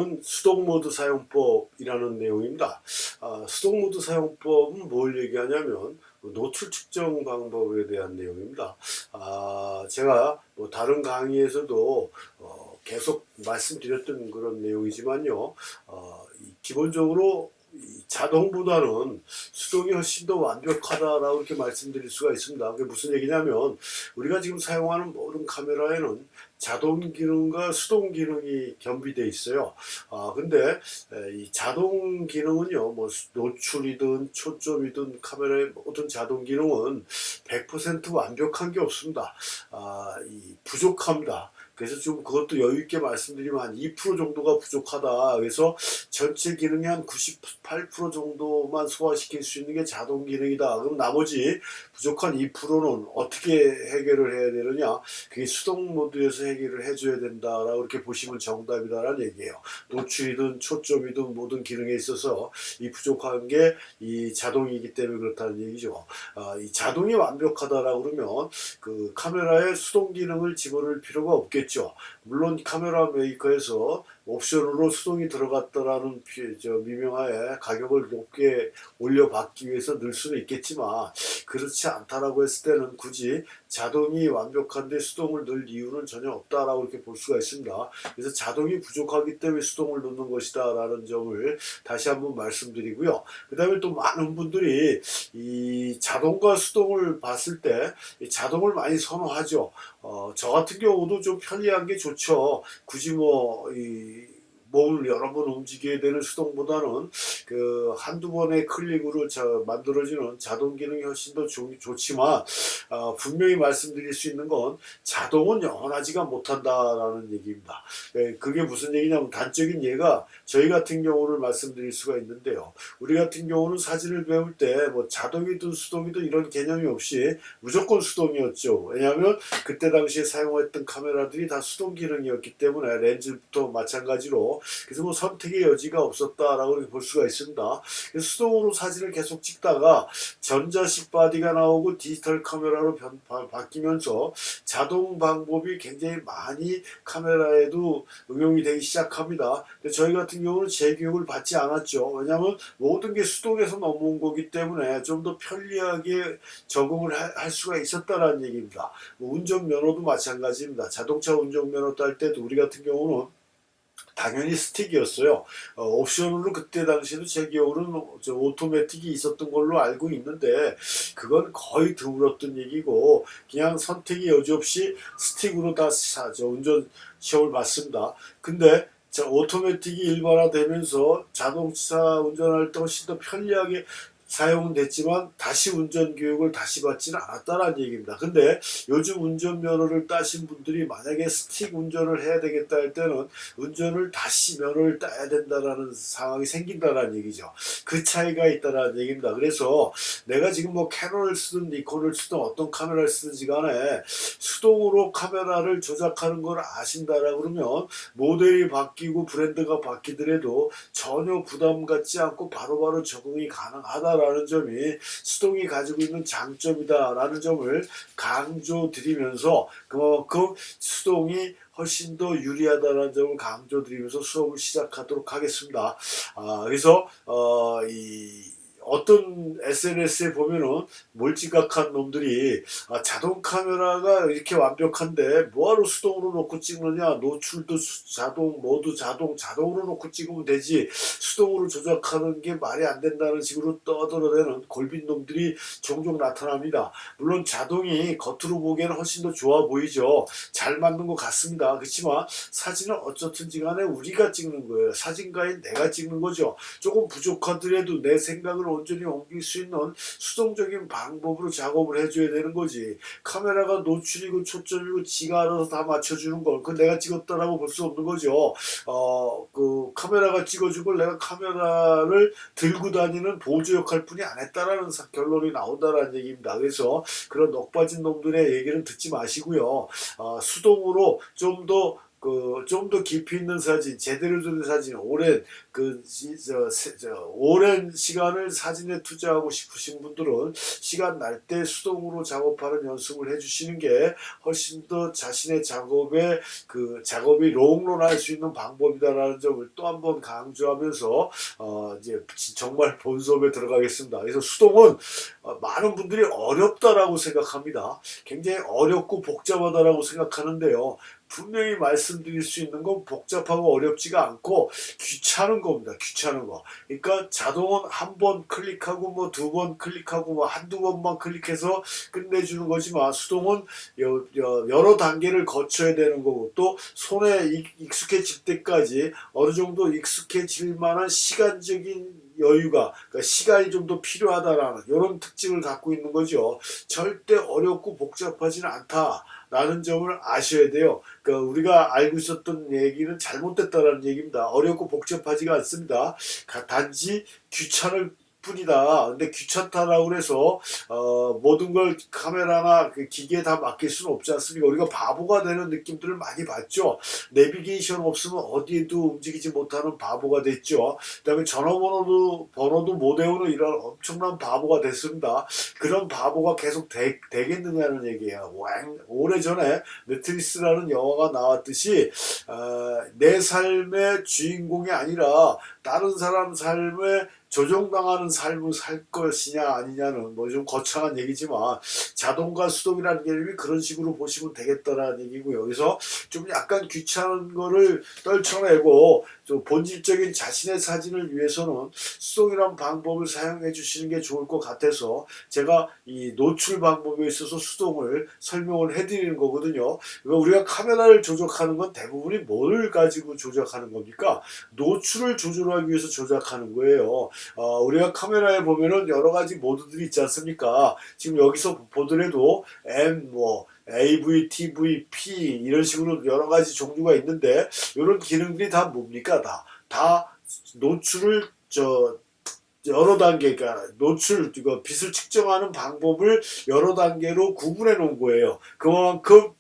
내용은 수동 모드 사용법이라는 내용입니다. 수동 모드 사용법은 뭘 얘기하냐면 노출 측정 방법에 대한 내용입니다. 제가 뭐 다른 강의에서도 계속 말씀드렸던 그런 내용이지만요. 기본적으로 자동보다는 수동이 훨씬 더 완벽하다라고 이렇게 말씀드릴 수가 있습니다. 그게 무슨 얘기냐면 우리가 지금 사용하는 모든 카메라에는 자동 기능과 수동 기능이 겸비되어 있어요. 근데 이 자동 기능은요, 뭐 노출이든 초점이든 카메라의 모든 자동 기능은 100% 완벽한 게 없습니다. 부족합니다. 그래서 좀 그것도 여유 있게 말씀드리면 한 2% 정도가 부족하다. 그래서 전체 기능의 한 98% 정도만 소화시킬 수 있는 게 자동 기능이다. 그럼 나머지 부족한 2%는 어떻게 해결을 해야 되느냐? 그게 수동 모드에서 해결을 해줘야 된다라고 이렇게 보시면 정답이다라는 얘기예요. 노출이든 초점이든 모든 기능에 있어서 이 부족한 게 이 자동이기 때문에 그렇다는 얘기죠. 이 자동이 완벽하다라고 그러면 그 카메라에 수동 기능을 집어넣을 필요가 없겠죠. 물론 카메라 메이커에서 옵션으로 수동이 들어갔다라는 미명하에 가격을 높게 올려받기 위해서 넣을 수는 있겠지만 그렇지 않다라고 했을 때는 굳이 자동이 완벽한데 수동을 넣을 이유는 전혀 없다라고 이렇게 볼 수가 있습니다. 그래서 자동이 부족하기 때문에 수동을 넣는 것이다 라는 점을 다시 한번 말씀드리고요. 그 다음에 또 많은 분들이 이 자동과 수동을 봤을 때 자동을 많이 선호하죠. 저 같은 경우도 좀 편리한 게 좋죠. 굳이 몸을 여러 번 움직여야 되는 수동보다는 그 한두 번의 클릭으로 만들어지는 자동 기능이 훨씬 더 좋지만 분명히 말씀드릴 수 있는 건 자동은 영원하지가 못한다라는 얘기입니다. 그게 무슨 얘기냐면 단적인 예가 저희 같은 경우를 말씀드릴 수가 있는데요. 우리 같은 경우는 사진을 배울 때 뭐 자동이든 수동이든 이런 개념이 없이 무조건 수동이었죠. 왜냐하면 그때 당시에 사용했던 카메라들이 다 수동 기능이었기 때문에 렌즈부터 마찬가지로 그래서 뭐 선택의 여지가 없었다라고 볼 수가 있습니다. 그래서 수동으로 사진을 계속 찍다가 전자식 바디가 나오고 디지털 카메라로 바뀌면서 자동 방법이 굉장히 많이 카메라에도 응용이 되기 시작합니다. 근데 저희 같은 경우는 재교육을 받지 않았죠. 왜냐하면 모든 게 수동에서 넘어온 거기 때문에 좀 더 편리하게 적응을 할 수가 있었다는 얘기입니다. 뭐 운전면허도 마찬가지입니다. 자동차 운전면허 딸 때도 우리 같은 경우는 당연히 스틱이었어요. 옵션으로 그때 당시에도 제 기억으로는 오토매틱이 있었던 걸로 알고 있는데 그건 거의 드물었던 얘기고 그냥 선택의 여지 없이 스틱으로 다 운전 시험을 봤습니다. 근데 오토매틱이 일반화되면서 자동차 운전할 때 훨씬 더 편리하게 사용은 됐지만 다시 운전교육을 다시 받지는 않았다는 얘기입니다. 근데 요즘 운전면허를 따신 분들이 만약에 스틱 운전을 해야 되겠다 할 때는 운전을 다시 면허를 따야 된다는 상황이 생긴다는 얘기죠. 그 차이가 있다는 얘기입니다. 그래서 내가 지금 뭐 캐논을 쓰든 니콘을 쓰든 어떤 카메라를 쓰든지 간에 수동으로 카메라를 조작하는 걸 아신다라 그러면 모델이 바뀌고 브랜드가 바뀌더라도 전혀 부담 갖지 않고 바로바로 적응이 가능하다라는 점이 수동이 가지고 있는 장점이다라는 점을 강조드리면서 그만큼 수동이 훨씬 더 유리하다는 점을 강조드리면서 수업을 시작하도록 하겠습니다. 그래서 어떤 SNS에 보면은 몰지각한 놈들이 자동 카메라가 이렇게 완벽한데 뭐하러 수동으로 놓고 찍느냐, 노출도 자동, 모두 자동으로 놓고 찍으면 되지 수동으로 조작하는 게 말이 안 된다는 식으로 떠들어대는 골빈 놈들이 종종 나타납니다. 물론 자동이 겉으로 보기에는 훨씬 더 좋아 보이죠. 잘 만든 것 같습니다. 그렇지만 사진은 어쨌든지 간에 우리가 찍는 거예요. 사진가인 내가 찍는 거죠. 조금 부족하더라도 내 생각을 온전히 옮길 수 있는 수동적인 방법으로 작업을 해줘야 되는 거지. 카메라가 노출이고 초점이고 지가 알아서 다 맞춰주는 걸 그건 내가 찍었다라고 볼 수 없는 거죠. 그 카메라가 찍어주고 내가 카메라를 들고 다니는 보조 역할 뿐이 안 했다라는 결론이 나온다라는 얘기입니다. 그래서 그런 넋 빠진 놈들의 얘기는 듣지 마시고요. 수동으로 좀 더 좀 더 깊이 있는 사진, 제대로 된 사진, 오랜 오랜 시간을 사진에 투자하고 싶으신 분들은 시간 날 때 수동으로 작업하는 연습을 해주시는 게 훨씬 더 자신의 작업이 롱런할 수 있는 방법이다라는 점을 또 한 번 강조하면서 이제 정말 본섭에 들어가겠습니다. 그래서 수동은 많은 분들이 어렵다라고 생각합니다. 굉장히 어렵고 복잡하다라고 생각하는데요. 분명히 말씀드릴 수 있는 건 복잡하고 어렵지가 않고 귀찮은 겁니다. 귀찮은 거. 그러니까 자동은 한 번 클릭하고 뭐 두 번 클릭하고 뭐 한두 번만 클릭해서 끝내주는 거지만 수동은 여러 단계를 거쳐야 되는 거고 또 손에 익숙해질 때까지 어느 정도 익숙해질 만한 시간적인 여유가 그러니까 시간이 좀 더 필요하다라는 이런 특징을 갖고 있는 거죠. 절대 어렵고 복잡하지는 않다라는 점을 아셔야 돼요. 그러니까 우리가 알고 있었던 얘기는 잘못됐다라는 얘기입니다. 어렵고 복잡하지가 않습니다. 단지 귀찮을 뿐이다. 근데 귀찮다라고 해서 모든 걸 카메라나 그 기계에 다 맡길 수는 없지 않습니까? 우리가 바보가 되는 느낌들을 많이 봤죠. 내비게이션 없으면 어디에도 움직이지 못하는 바보가 됐죠. 그다음에 번호도 못 외우는 이런 엄청난 바보가 됐습니다. 그런 바보가 계속 되겠느냐는 얘기예요. 오래전에 매트리스라는 영화가 나왔듯이 내 삶의 주인공이 아니라 다른 사람 삶에 조종당하는 삶을 살 것이냐 아니냐는 뭐 좀 거창한 얘기지만 자동과 수동이라는 개념이 그런 식으로 보시면 되겠다라는 얘기고요. 그래서 좀 약간 귀찮은 거를 떨쳐내고 좀 본질적인 자신의 사진을 위해서는 수동이라는 방법을 사용해 주시는 게 좋을 것 같아서 제가 이 노출 방법에 있어서 수동을 설명을 해드리는 거거든요. 그러니까 우리가 카메라를 조작하는 건 대부분이 뭘 가지고 조작하는 겁니까? 노출을 조절하기 위해서 조작하는 거예요. 우리가 카메라에 보면은 여러 가지 모드들이 있지 않습니까? 지금 여기서 보더라도 AV, TV, P 이런 식으로 여러 가지 종류가 있는데 이런 기능들이 다 뭡니까? 다 노출을 여러 단계, 그러니까 빛을 측정하는 방법을 여러 단계로 구분해 놓은 거예요. 그만큼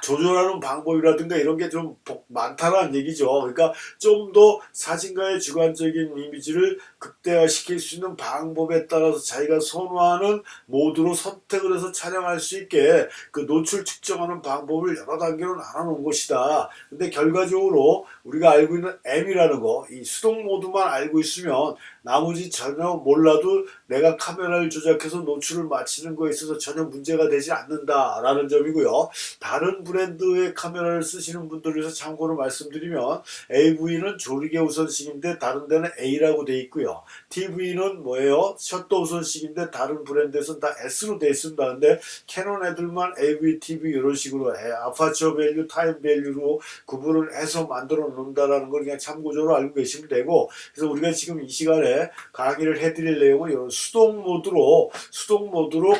조절하는 방법이라든가 이런 게 좀 많다라는 얘기죠. 그러니까 좀 더 사진가의 주관적인 이미지를 극대화시킬 수 있는 방법에 따라서 자기가 선호하는 모드로 선택을 해서 촬영할 수 있게 그 노출 측정하는 방법을 여러 단계로 나눠놓은 것이다. 근데 결과적으로 우리가 알고 있는 M이라는 거, 이 수동 모드만 알고 있으면 나머지 전혀 몰라도 내가 카메라를 조작해서 노출을 맞추는 거에 있어서 전혀 문제가 되지 않는다라는 점이고요. 다른 브랜드의 카메라를 쓰시는 분들 위해서 참고로 말씀드리면 AV는 조리개 우선식인데 다른 데는 A라고 되어 있고요. TV는 뭐예요? 셔터 우선식인데 다른 브랜드에서는 다 S로 되어 있습니다. 근데 캐논 애들만 AV, TV 이런 식으로 아파처 밸류, 타임 밸류로 구분을 해서 만들어 놓는다라는 걸 그냥 참고적으로 알고 계시면 되고 그래서 우리가 지금 이 시간에 강의를 해드릴 내용은 이런 수동 모드로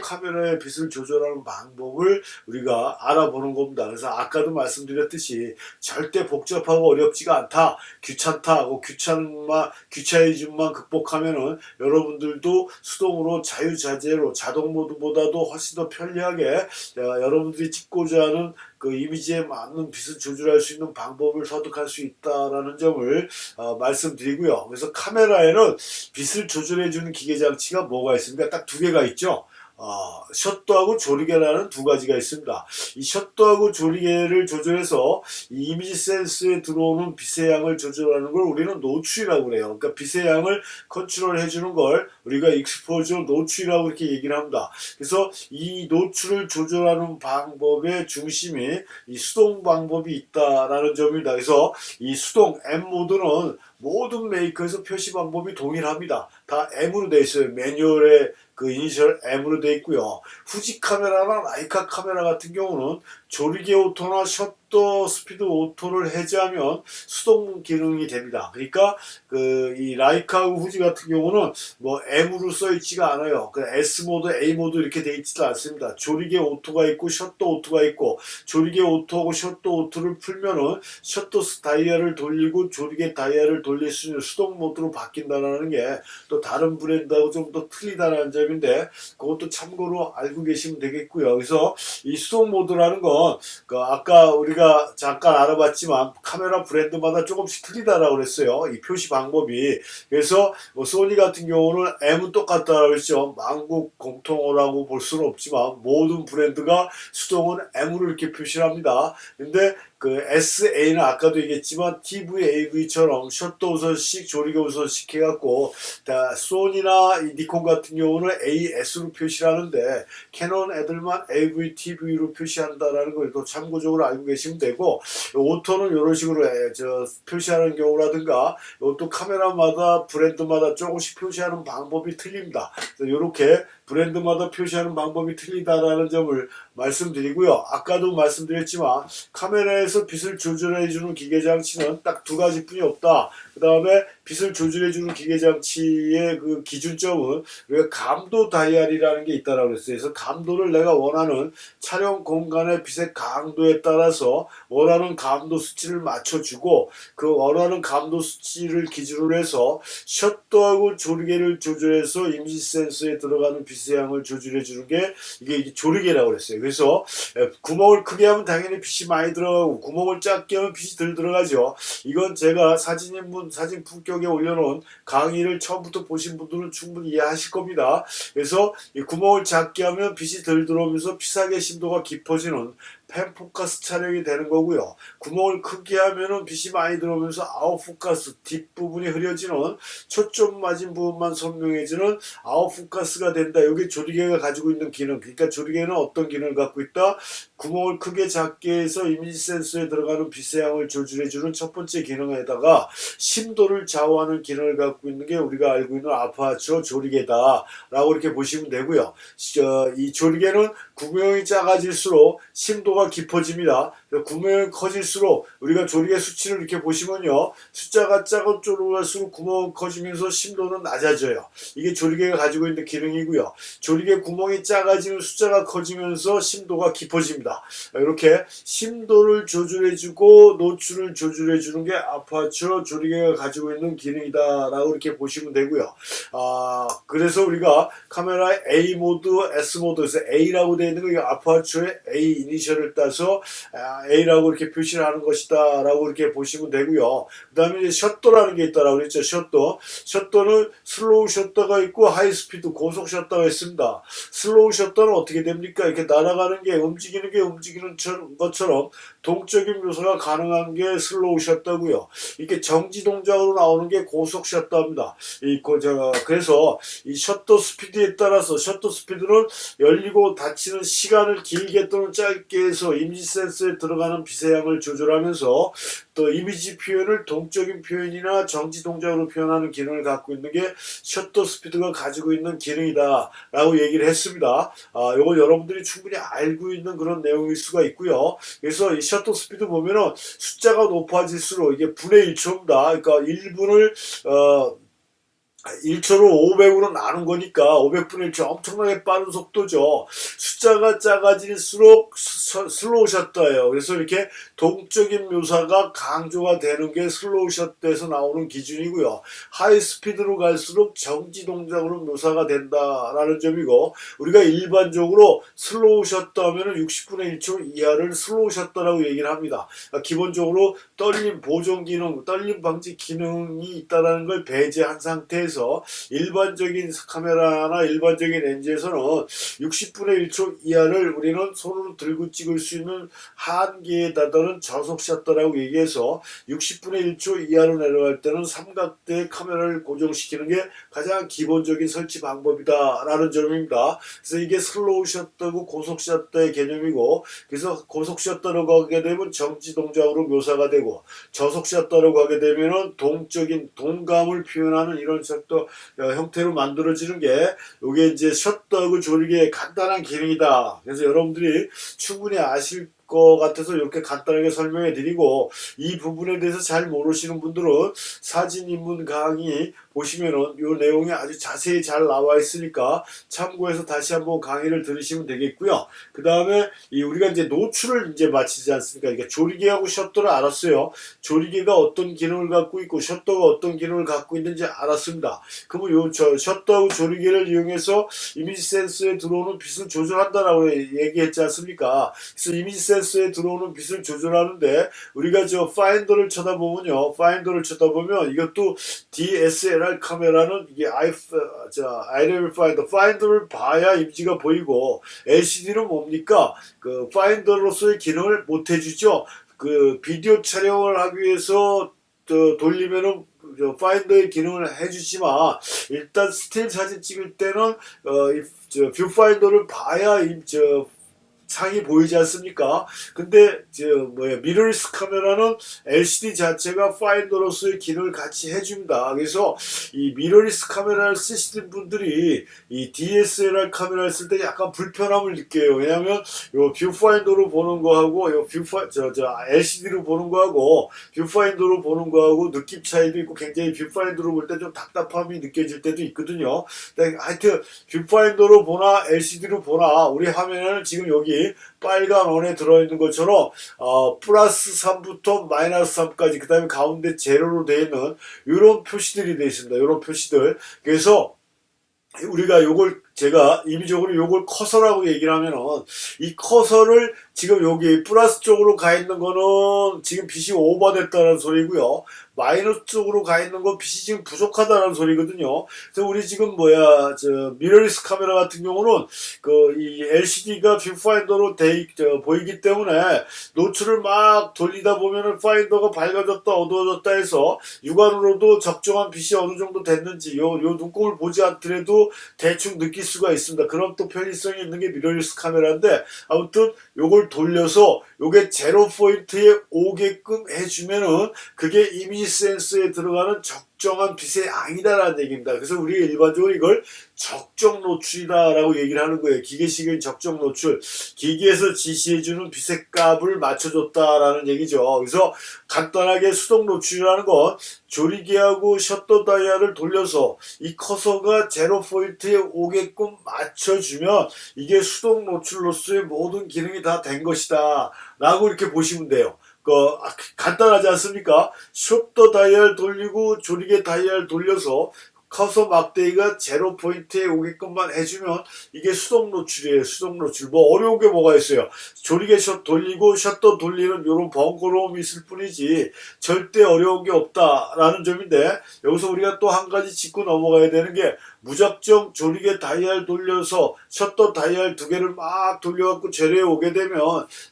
카메라의 빛을 조절하는 방법을 우리가 알아보는 겁니다. 그래서 아까도 말씀드렸듯이 절대 복잡하고 어렵지가 않다, 귀찮다고 귀차니즘만 극복하면은 여러분들도 수동으로 자유자재로 자동 모드보다도 훨씬 더 편리하게 여러분들이 찍고자 하는 그 이미지에 맞는 빛을 조절할 수 있는 방법을 터득할 수 있다라는 점을 말씀드리고요. 그래서 카메라에는 빛을 조절해주는 기계 장치가 뭐가 있습니까? 딱 두 개가 있죠. 셔터하고 조리개라는 두 가지가 있습니다. 이 셔터하고 조리개를 조절해서 이 이미지 센스에 들어오는 빛의 양을 조절하는 걸 우리는 노출이라고 그래요. 그러니까 빛의 양을 컨트롤 해주는 걸 우리가 익스포저 노출이라고 이렇게 얘기를 합니다. 그래서 이 노출을 조절하는 방법의 중심이 이 수동 방법이 있다라는 점입니다. 그래서 이 수동 M 모드는 모든 메이커에서 표시 방법이 동일합니다. 다 M으로 되어 있어요. 매뉴얼에 그 이니셜 M으로 되어 있고요. 후지 카메라나 라이카 카메라 같은 경우는 조리개 오토나 셔터 스피드 오토를 해제하면 수동 기능이 됩니다. 그러니까 이 라이카하고 후지 같은 경우는 뭐 M으로 써 있지가 않아요. 그 S 모드, A 모드 이렇게 되어 있지도 않습니다. 조리개 오토가 있고 셔터 오토가 있고 조리개 오토하고 셔터 오토를 풀면은 셔터 다이얼을 돌리고 조리개 다이얼을 돌릴 수 있는 수동 모드로 바뀐다는 게 또 다른 브랜드하고 좀 더 틀리다는 점인데 그것도 참고로 알고 계시면 되겠고요. 그래서 이 수동 모드라는 건 아까 우리가 잠깐 알아봤지만 카메라 브랜드마다 조금씩 틀리다라고 그랬어요. 이 표시 방법이. 그래서 뭐 소니 같은 경우는 M은 똑같다라고 했죠. 만국 공통어라고 볼 수는 없지만 모든 브랜드가 수동은 M으로 이렇게 표시를 합니다. 근데 그 SA는 아까도 얘기했지만 TV, AV처럼 셔터 우선식, 조리개 우선식 해갖고 소니나 니콘 같은 경우는 AS로 표시를 하는데 캐논 애들만 AV, TV로 표시한다라는 걸 또 참고적으로 알고 계시면 되고 오토는 이런 식으로 표시하는 경우라든가 또 카메라마다 브랜드마다 조금씩 표시하는 방법이 틀립니다. 이렇게 브랜드마다 표시하는 방법이 틀리다라는 점을 말씀드리고요. 아까도 말씀드렸지만 카메라에서 빛을 조절해주는 기계장치는 딱 두 가지뿐이 없다. 그 다음에 빛을 조절해주는 기계장치의 그 기준점은 우리가 감도 다이알이라는 게 있다라고 했어요. 그래서 감도를 내가 원하는 촬영 공간의 빛의 강도에 따라서 원하는 감도 수치를 맞춰주고 그 원하는 감도 수치를 기준으로 해서 셔터하고 조리개를 조절해서 이미지 센서에 들어가는 빛의 양을 조절해주는 게 이게 조리개라고 그랬어요. 그래서 구멍을 크게 하면 당연히 빛이 많이 들어가고 구멍을 작게 하면 빛이 덜 들어가죠. 이건 제가 사진인문 사진 품격에 올려놓은 강의를 처음부터 보신 분들은 충분히 이해하실 겁니다. 그래서 이 구멍을 작게 하면 빛이 덜 들어오면서 피사계 심도가 깊어지는 펜포커스 촬영이 되는 거고요. 구멍을 크게 하면은 빛이 많이 들어오면서 아웃포커스 뒷부분이 흐려지는 초점 맞은 부분만 선명해지는 아웃포커스가 된다. 이게 조리개가 가지고 있는 기능. 그러니까 조리개는 어떤 기능을 갖고 있다? 구멍을 크게 작게 해서 이미지 센서에 들어가는 빛의 양을 조절해주는 첫 번째 기능에다가 심도를 좌우하는 기능을 갖고 있는 게 우리가 알고 있는 아파처 조리개다 라고 이렇게 보시면 되고요. 이 조리개는 구멍이 작아질수록 심도가 깊어집니다. 구멍이 커질수록 우리가 조리개 수치를 이렇게 보시면요. 숫자가 작은 쪽으로 갈수록 구멍이 커지면서 심도는 낮아져요. 이게 조리개가 가지고 있는 기능이고요. 조리개 구멍이 작아지면 숫자가 커지면서 심도가 깊어집니다. 이렇게 심도를 조절해주고 노출을 조절해주는 게 아파처 조리개가 가지고 있는 기능이다 라고 이렇게 보시면 되고요. 그래서 우리가 카메라의 A 모드, S 모드에서 A라고 되어 있는 거 아파처의 A 이니셜을 따서 A라고 이렇게 표시를 하는 것이다 라고 이렇게 보시면 되고요. 그 다음에 이제 셔터라는 게 있다라고 그랬죠. 셔터는 슬로우 셔터가 있고 하이 스피드 고속 셔터가 있습니다. 슬로우 셔터는 어떻게 됩니까? 이렇게 날아가는 게 움직이는 것처럼 동적인 묘사가 가능한 게 슬로우 셔터고요. 이렇게 정지 동작으로 나오는 게 고속 셔터입니다. 그래서 이 셔터 스피드에 따라서 셔터 스피드는 열리고 닫히는 시간을 길게 또는 짧게 해서 이미지 센서에 들어가는 빛의 양을 조절하면서 또 이미지 표현을 동적인 표현이나 정지 동작으로 표현하는 기능을 갖고 있는 게 셔터 스피드가 가지고 있는 기능이다 라고 얘기를 했습니다. 이거 여러분들이 충분히 알고 있는 그런 내용일 수가 있고요. 그래서 이 셔터 스피드 보면은 숫자가 높아질수록 이게 분의 1초입니다. 그러니까 1분을 1초로 500으로 나눈 거니까 500분의 1초 엄청나게 빠른 속도죠. 숫자가 작아질수록 슬로우 셔터예요. 그래서 이렇게 동적인 묘사가 강조가 되는 게 슬로우 셔터에서 나오는 기준이고요. 하이 스피드로 갈수록 정지 동작으로 묘사가 된다라는 점이고 우리가 일반적으로 슬로우 셔터 하면은 60분의 1초 이하를 슬로우 셔터라고 얘기를 합니다. 그러니까 기본적으로 떨림 보정 기능, 떨림 방지 기능이 있다는 걸 배제한 상태에서 일반적인 카메라나 일반적인 렌즈에서는 60분의 1초 이하를 우리는 손으로 들고 찍을 수 있는 한계에 다다른 저속 셔터라고 얘기해서 60분의 1초 이하로 내려갈 때는 삼각대 카메라를 고정시키는 게 가장 기본적인 설치 방법이다 라는 점입니다. 그래서 이게 슬로우 셔터고 고속 셔터의 개념이고 그래서 고속 셔터로 가게 되면 정지 동작으로 묘사가 되고 저속 셔터로 가게 되면은 동적인 동감을 표현하는 이런 셔터 형태로 만들어지는 게 이게 이제 셔터하고 조리개의 간단한 기능이다. 그래서 여러분들이 충분히 아실 것 같아서 이렇게 간단하게 설명해 드리고, 이 부분에 대해서 잘 모르시는 분들은 사진 입문 강의 보시면은 이 내용이 아주 자세히 잘 나와 있으니까 참고해서 다시 한번 강의를 들으시면 되겠고요. 그 다음에 우리가 이제 노출을 이제 마치지 않습니까? 그러니까 조리개하고 셔터를 알았어요. 조리개가 어떤 기능을 갖고 있고 셔터가 어떤 기능을 갖고 있는지 알았습니다. 그러면 셔터하고 조리개를 이용해서 이미지 센서에 들어오는 빛을 조절한다라고 얘기했지 않습니까? 그래서 이미지 센서에 들어오는 빛을 조절하는데, 우리가 파인더를 쳐다보면요, 파인더를 쳐다보면 이것도 DSLR 카메라는 이게 iLevel 파인더를 봐야 이미지가 보이고, LCD는 뭡니까? 그 파인더로서의 기능을 못 해주죠. 그 비디오 촬영을 하기 위해서 돌리면은 파인더의 기능을 해주지만, 일단 스틸 사진 찍을 때는 뷰파인더를 봐야 창이 보이지 않습니까? 근데 미러리스 카메라는 LCD 자체가 파인더로서의 기능을 같이 해줍니다. 그래서 이 미러리스 카메라를 쓰시는 분들이 이 DSLR 카메라를 쓸 때 약간 불편함을 느껴요. 왜냐하면 요 뷰파인더로 보는 거하고 LCD로 보는 거하고 뷰파인더로 보는 거하고 느낌 차이도 있고, 굉장히 뷰파인더로 볼 때 좀 답답함이 느껴질 때도 있거든요. 근데 하여튼 뷰파인더로 보나 LCD로 보나 우리 화면에는 지금 여기 빨간 원에 들어있는 것처럼 플러스 3부터 마이너스 3까지, 그 다음에 가운데 제로로 되어 있는 이런 표시들이 되어 있습니다. 이런 표시들. 그래서 우리가 제가 임의적으로 요걸 커서라고 얘기를 하면은, 이 커서를 지금 여기 플러스 쪽으로 가 있는 거는 지금 빛이 오버됐다는 소리고요. 마이너스 쪽으로 가 있는 건 빛이 지금 부족하다는 소리거든요. 그래서 우리 지금 미러리스 카메라 같은 경우는 이 LCD가 뷰파인더로 보이기 때문에 노출을 막 돌리다 보면은 파인더가 밝아졌다 어두워졌다 해서 육안으로도 적정한 빛이 어느 정도 됐는지 요 눈곱을 보지 않더라도 대충 느낄 수가 있습니다. 그럼 또 편의성이 있는 게 미러리스 카메라인데, 아무튼 요걸 돌려서 요게 제로 포인트에 오게끔 해주면은 그게 이미지 센서에 들어가는 적정한 빛의 양이다라는 얘기입니다. 그래서 우리가 일반적으로 이걸 적정 노출이다라고 얘기를 하는 거예요. 기계식의 적정 노출, 기계에서 지시해주는 빛의 값을 맞춰줬다라는 얘기죠. 그래서 간단하게 수동 노출이라는 건 조리개하고 셔터 다이얼을 돌려서 이 커서가 제로 포인트에 오게끔 맞춰주면 이게 수동 노출로서의 모든 기능이 다 된 것이다 라고 이렇게 보시면 돼요. 간단하지 않습니까? 셔터 다이얼 돌리고 조리개 다이얼 돌려서 커서 막대기가 제로 포인트에 오게끔만 해주면 이게 수동 노출이에요. 수동 노출. 어려운 게 뭐가 있어요? 조리개 돌리고 셔터 돌리는 이런 번거로움이 있을 뿐이지 절대 어려운 게 없다라는 점인데, 여기서 우리가 또 한 가지 짚고 넘어가야 되는 게, 무작정 조리개 다이얼 돌려서 셔터 다이얼 두 개를 막 돌려갖고 제로에 오게 되면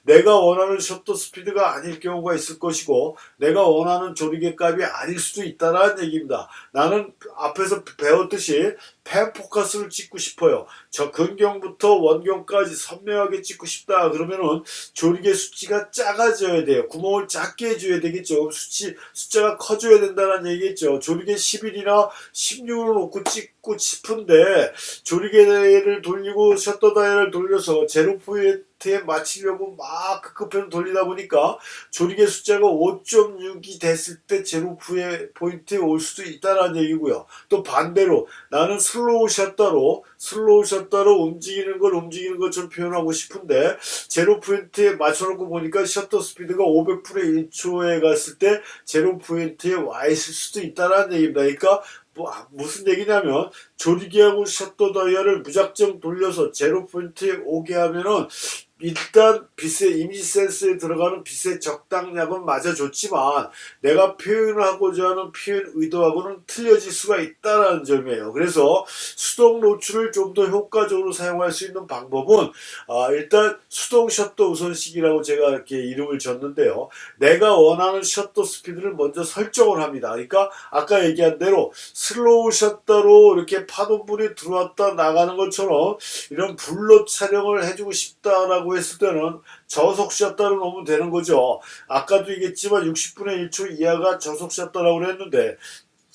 내가 원하는 셔터 스피드가 아닐 경우가 있을 것이고, 내가 원하는 조리개 값이 아닐 수도 있다는 얘기입니다. 나는 앞에서 배웠듯이 펜 포커스를 찍고 싶어요. 저 근경부터 원경까지 선명하게 찍고 싶다 그러면은 조리개 수치가 작아져야 돼요. 구멍을 작게 해줘야 되겠죠. 숫자가 커져야 된다는 얘기겠죠. 조리개 11이나 16으로 놓고 찍고 싶은데 조리개를 돌리고 셔터 다이얼을 돌려서 제로 포인트에 맞추려고 막 급급해서 돌리다 보니까 조리개 숫자가 5.6이 됐을 때 제로 포인트에 올 수도 있다는 얘기고요. 또 반대로 나는 슬로우 셔터로 움직이는 것처럼 표현하고 싶은데 제로 포인트에 맞춰놓고 보니까 셔터 스피드가 500분의 1초에 갔을 때 제로 포인트에 와 있을 수도 있다는 얘기입니다. 그러니까 무슨 얘기냐면, 조리개하고 셔터 다이얼을 무작정 돌려서 제로 포인트에 오게 하면은 일단 빛의 이미지 센서에 들어가는 빛의 적당량은 맞아줬지만 내가 표현을 하고자 하는 표현 의도하고는 틀려질 수가 있다는 점이에요. 그래서 수동 노출을 좀 더 효과적으로 사용할 수 있는 방법은 일단 수동 셔터 우선식이라고 제가 이렇게 이름을 줬는데요. 내가 원하는 셔터 스피드를 먼저 설정을 합니다. 그러니까 아까 얘기한 대로 슬로우 셔터로 이렇게 파도불이 들어왔다 나가는 것처럼 이런 블러 촬영을 해주고 싶다라고 했을 때는 저속 셔터를 놓으면 되는 거죠. 아까도 얘기했지만 60분의 1초 이하가 저속 셔터라고 했는데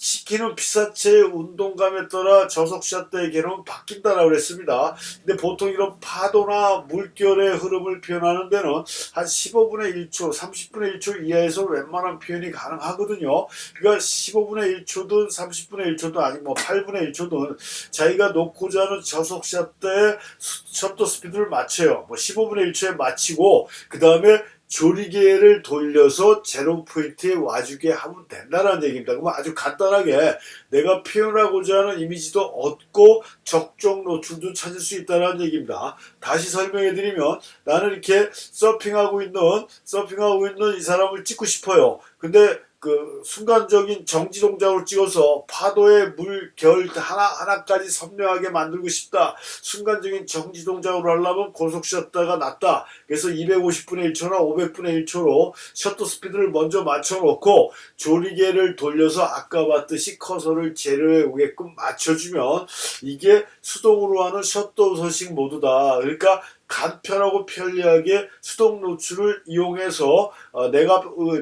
시키는 피사체의 운동감에 따라 저속 샷대의 개념은 바뀐다라고 그랬습니다. 근데 보통 이런 파도나 물결의 흐름을 표현하는 데는 한 15분의 1초, 30분의 1초 이하에서 웬만한 표현이 가능하거든요. 그러니까 15분의 1초든 30분의 1초든 아니면 뭐 8분의 1초든 자기가 놓고자 하는 저속 샷대의 셔터 스피드를 맞춰요. 뭐 15분의 1초에 맞추고 그 다음에 조리개를 돌려서 제로 포인트에 와주게 하면 된다는 얘기입니다. 그러면 아주 간단하게 내가 표현하고자 하는 이미지도 얻고 적정 노출도 찾을 수 있다는 얘기입니다. 다시 설명해 드리면 나는 이렇게 서핑하고 있는 이 사람을 찍고 싶어요. 근데 그 순간적인 정지 동작으로 찍어서 파도의 물결 하나까지 선명하게 만들고 싶다. 순간적인 정지 동작으로 하려면 고속 셔터가 낫다. 그래서 250분의 1초나 500분의 1초로 셔터 스피드를 먼저 맞춰놓고 조리개를 돌려서 아까 봤듯이 커서를 제로에 오게끔 맞춰주면 이게 수동으로 하는 셔터 우선식 모드다. 그러니까 간편하고 편리하게 수동 노출을 이용해서 내가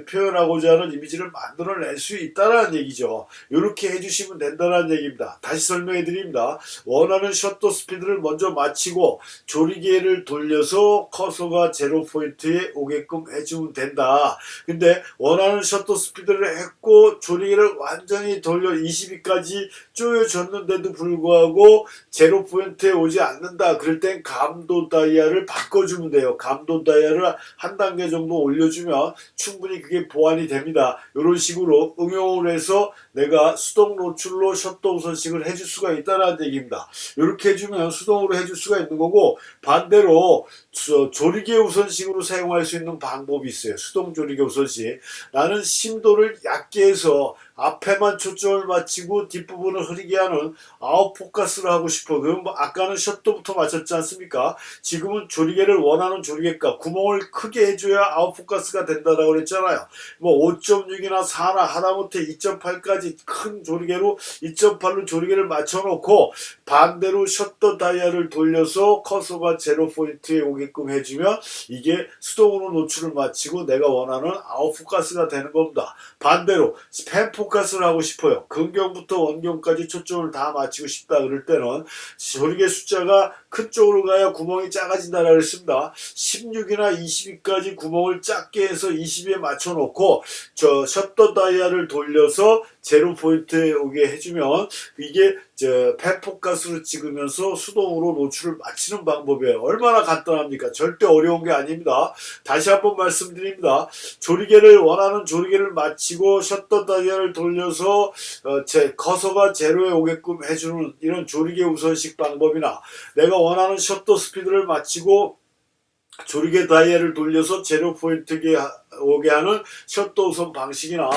표현하고자 하는 이미지를 만들어낼 수 있다는 얘기죠. 이렇게 해주시면 된다는 얘기입니다. 다시 설명해 드립니다. 원하는 셔터 스피드를 먼저 맞추고 조리개를 돌려서 커서가 제로 포인트에 오게끔 해주면 된다. 근데 원하는 셔터 스피드를 했고 조리개를 완전히 돌려 22까지 조여졌는데도 불구하고 제로 포인트에 오지 않는다. 그럴 땐 감도 다이아를 바꿔주면 돼요. 감도 다이아를 한 단계 정도 올려주면 충분히 그게 보완이 됩니다. 이런 식으로 응용을 해서 내가 수동 노출로 셔터 우선식을 해줄 수가 있다는 얘기입니다. 이렇게 해주면 수동으로 해줄 수가 있는 거고 반대로 조리개 우선식으로 사용할 수 있는 방법이 있어요. 수동 조리개 우선식. 나는 심도를 얕게 해서 앞에만 초점을 맞추고 뒷부분을 흐리게 하는 아웃포커스를 하고 싶어. 그럼 뭐 아까는 셔터부터 맞췄지 않습니까? 지금은 조리개를 원하는 조리개값 구멍을 크게 해줘야 아웃포커스가 된다라고 그랬잖아요. 뭐 5.6이나 4나 하다못해 2.8까지 큰 조리개로 2.8로 조리개를 맞춰놓고 반대로 셔터 다이아를 돌려서 커서가 제로 포인트에 오게끔 해주면 이게 수동으로 노출을 맞추고 내가 원하는 아웃포커스가 되는 겁니다. 반대로 펜 포커스를 하고 싶어요. 근경부터 원경까지 초점을 다 맞추고 싶다 그럴 때는 조리개 숫자가 큰 쪽으로 가야 구멍이 작아진다라고 했습니다. 16이나 22까지 구멍을 작게 해서 20에 맞춰놓고 저 셔터 다이아를 돌려서 제로 포인트에 오게 해주면 이게 펜포커스로 찍으면서 수동으로 노출을 맞추는 방법이에요. 얼마나 간단합니까? 절대 어려운 게 아닙니다. 다시 한번 말씀드립니다. 조리개를 원하는 조리개를 맞추고 셔터 다이아를 돌려서 커서가 제로에 오게끔 해주는 이런 조리개 우선식 방법이나 내가 원하는 셔터 스피드를 맞추고 조리개 다이아를 돌려서 제로 포인트에 오게 하는 셔터 우선 방식이나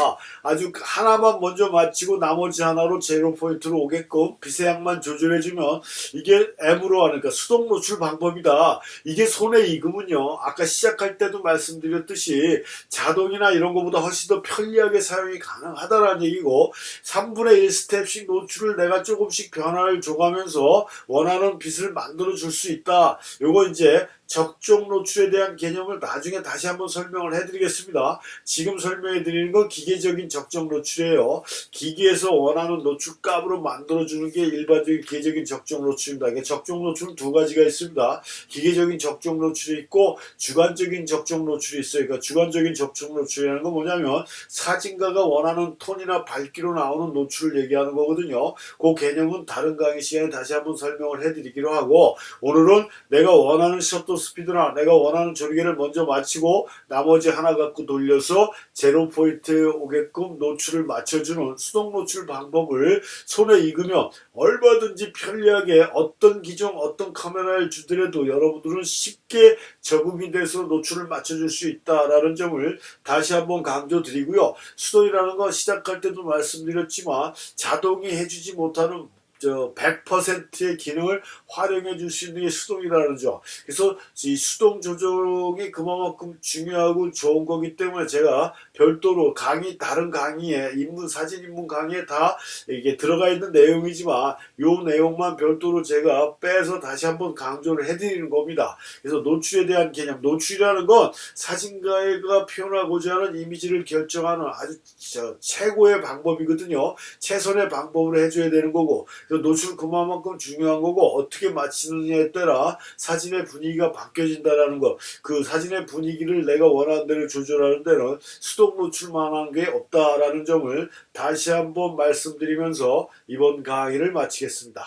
아주 하나만 먼저 맞추고 나머지 하나로 제로 포인트로 오게끔 비세양만 조절해주면 이게 M으로 하는 그러니까 수동 노출 방법이다. 이게 손에 익으면요. 아까 시작할 때도 말씀드렸듯이 자동이나 이런 것보다 훨씬 더 편리하게 사용이 가능하다라는 얘기고 3분의 1 스텝씩 노출을 내가 조금씩 변화를 줘가면서 원하는 빛을 만들어 줄 수 있다. 요거 이제 적정 노출에 대한 개념을 나중에 다시 한번 설명을 해드리겠습니다. 지금 설명해 드리는 건 기계적인 적정 노출이에요. 기계에서 원하는 노출값으로 만들어주는 게 일반적인 기계적인 적정 노출입니다. 적정 노출은 두 가지가 있습니다. 기계적인 적정 노출이 있고 주관적인 적정 노출이 있어요. 그러니까 주관적인 적정 노출이라는 건 뭐냐면 사진가가 원하는 톤이나 밝기로 나오는 노출을 얘기하는 거거든요. 그 개념은 다른 강의 시간에 다시 한번 설명을 해드리기로 하고 오늘은 내가 원하는 셔터 스피드나 내가 원하는 조리개를 먼저 맞추고 나머지 하나 갖고 돌려서 제로 포인트에 오게끔 노출을 맞춰주는 수동 노출 방법을 손에 익으면 얼마든지 편리하게 어떤 기종 어떤 카메라를 주더라도 여러분들은 쉽게 적응이 돼서 노출을 맞춰줄 수 있다라는 점을 다시 한번 강조드리고요. 수동이라는 건 시작할 때도 말씀드렸지만 자동이 해주지 못하는 100%의 기능을 활용해 줄 수 있는 게 수동이라는 점. 그래서 이 수동 조종이 그만큼 중요하고 좋은 거기 때문에 제가 별도로 다른 강의에 사진 입문 강의에 다 이게 들어가 있는 내용이지만 요 내용만 별도로 제가 빼서 다시 한번 강조를 해드리는 겁니다. 그래서 노출에 대한 개념, 노출이라는 건 사진가가 표현하고자 하는 이미지를 결정하는 아주 최고의 방법이거든요. 최선의 방법으로 해줘야 되는 거고, 그래서 노출은 그만큼 중요한 거고, 어떻게 맞추느냐에 따라 사진의 분위기가 바뀌어진다라는 거. 그 사진의 분위기를 내가 원하는 대로 조절하는 데는 수동 노출만한 게 없다라는 점을 다시 한번 말씀드리면서 이번 강의를 마치겠습니다.